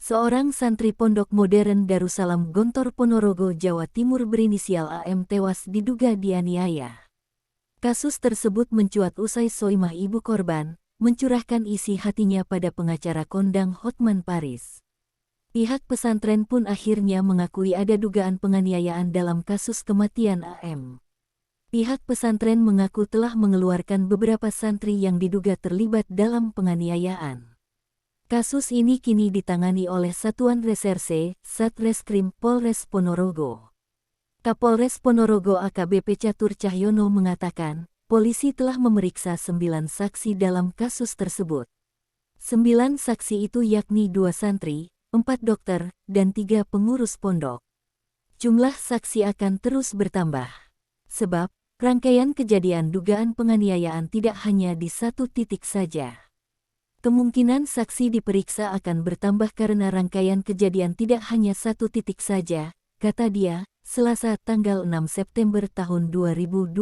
Seorang santri pondok modern Darussalam Gontor Ponorogo, Jawa Timur berinisial AM tewas diduga dianiaya. Kasus tersebut mencuat usai Soimah ibu korban mencurahkan isi hatinya pada pengacara kondang Hotman Paris. Pihak pesantren pun akhirnya mengakui ada dugaan penganiayaan dalam kasus kematian AM. Pihak pesantren mengaku telah mengeluarkan beberapa santri yang diduga terlibat dalam penganiayaan. Kasus ini kini ditangani oleh Satuan Reserse Satreskrim Polres Ponorogo. Kapolres Ponorogo AKBP Catur Cahyono mengatakan, polisi telah memeriksa 9 saksi dalam kasus tersebut. 9 saksi itu yakni 2 santri, 4 dokter, dan 3 pengurus pondok. Jumlah saksi akan terus bertambah. Sebab, rangkaian kejadian dugaan penganiayaan tidak hanya di satu titik saja. Kemungkinan saksi diperiksa akan bertambah karena rangkaian kejadian tidak hanya satu titik saja, kata dia, Selasa tanggal 6 September tahun 2022.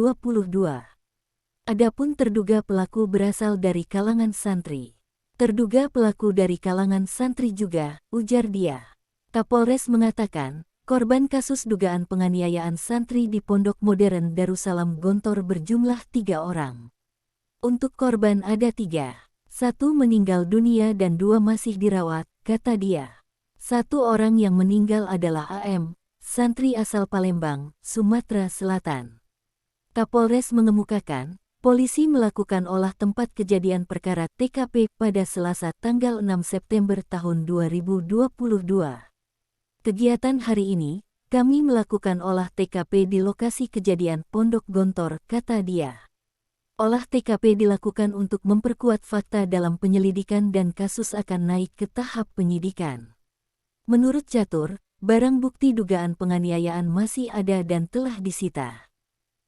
Adapun terduga pelaku berasal dari kalangan santri. Terduga pelaku dari kalangan santri juga, ujar dia. Kapolres mengatakan, korban kasus dugaan penganiayaan santri di Pondok Modern Darussalam Gontor berjumlah 3 orang. Untuk korban ada 3. 1 meninggal dunia dan 2 masih dirawat, kata dia. 1 orang yang meninggal adalah AM, santri asal Palembang, Sumatera Selatan. Kapolres mengemukakan, polisi melakukan olah tempat kejadian perkara TKP pada Selasa tanggal 6 September tahun 2022. Kegiatan hari ini, kami melakukan olah TKP di lokasi kejadian Pondok Gontor, kata dia. Olah TKP dilakukan untuk memperkuat fakta dalam penyelidikan dan kasus akan naik ke tahap penyidikan. Menurut Catur, barang bukti dugaan penganiayaan masih ada dan telah disita.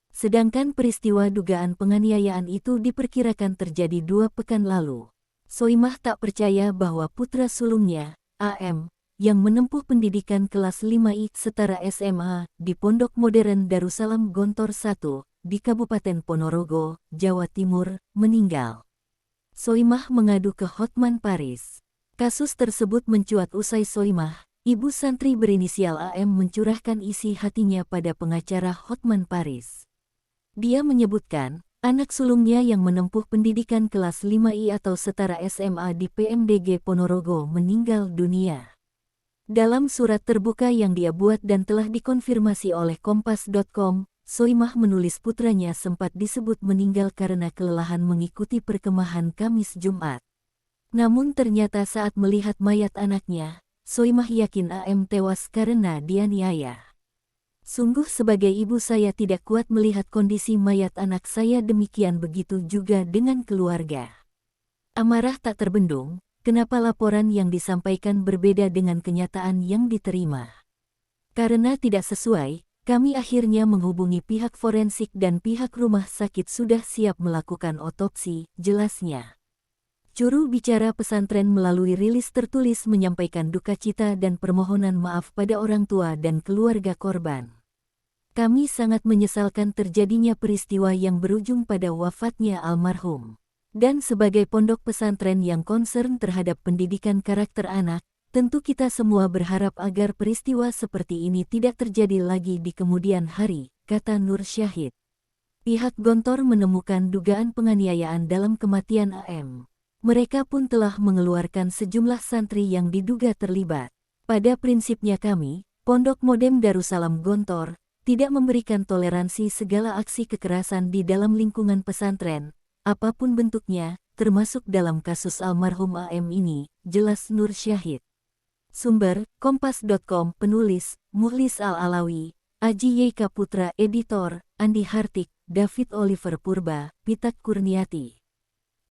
Sedangkan peristiwa dugaan penganiayaan itu diperkirakan terjadi 2 pekan lalu. Soimah tak percaya bahwa putra sulungnya, AM, yang menempuh pendidikan kelas 5I setara SMA di Pondok Modern Darussalam Gontor 1, di Kabupaten Ponorogo, Jawa Timur, meninggal. Soimah mengadu ke Hotman Paris. Kasus tersebut mencuat usai Soimah, ibu santri berinisial AM mencurahkan isi hatinya pada pengacara Hotman Paris. Dia menyebutkan, anak sulungnya yang menempuh pendidikan kelas 5I atau setara SMA di PMDG Ponorogo meninggal dunia. Dalam surat terbuka yang dia buat dan telah dikonfirmasi oleh Kompas.com, Soimah menulis putranya sempat disebut meninggal karena kelelahan mengikuti perkemahan Kamis Jumat. Namun ternyata saat melihat mayat anaknya, Soimah yakin AM tewas karena dianiaya. Sungguh sebagai ibu saya tidak kuat melihat kondisi mayat anak saya, demikian begitu juga dengan keluarga. Amarah tak terbendung, kenapa laporan yang disampaikan berbeda dengan kenyataan yang diterima. Karena tidak sesuai, kami akhirnya menghubungi pihak forensik dan pihak rumah sakit sudah siap melakukan otopsi, jelasnya. Juru bicara pesantren melalui rilis tertulis menyampaikan duka cita dan permohonan maaf pada orang tua dan keluarga korban. Kami sangat menyesalkan terjadinya peristiwa yang berujung pada wafatnya almarhum. Dan sebagai pondok pesantren yang concern terhadap pendidikan karakter anak, tentu kita semua berharap agar peristiwa seperti ini tidak terjadi lagi di kemudian hari, kata Nur Syahid. Pihak Gontor menemukan dugaan penganiayaan dalam kematian AM. Mereka pun telah mengeluarkan sejumlah santri yang diduga terlibat. Pada prinsipnya kami, Pondok Modern Darussalam Gontor, tidak memberikan toleransi segala aksi kekerasan di dalam lingkungan pesantren, apapun bentuknya, termasuk dalam kasus almarhum AM ini, jelas Nur Syahid. Sumber, Kompas.com. Penulis, Mukhlis Al-Alawi, Aji Yeika Putra. Editor, Andi Hartik, David Oliver Purba, Pitak Kurniati.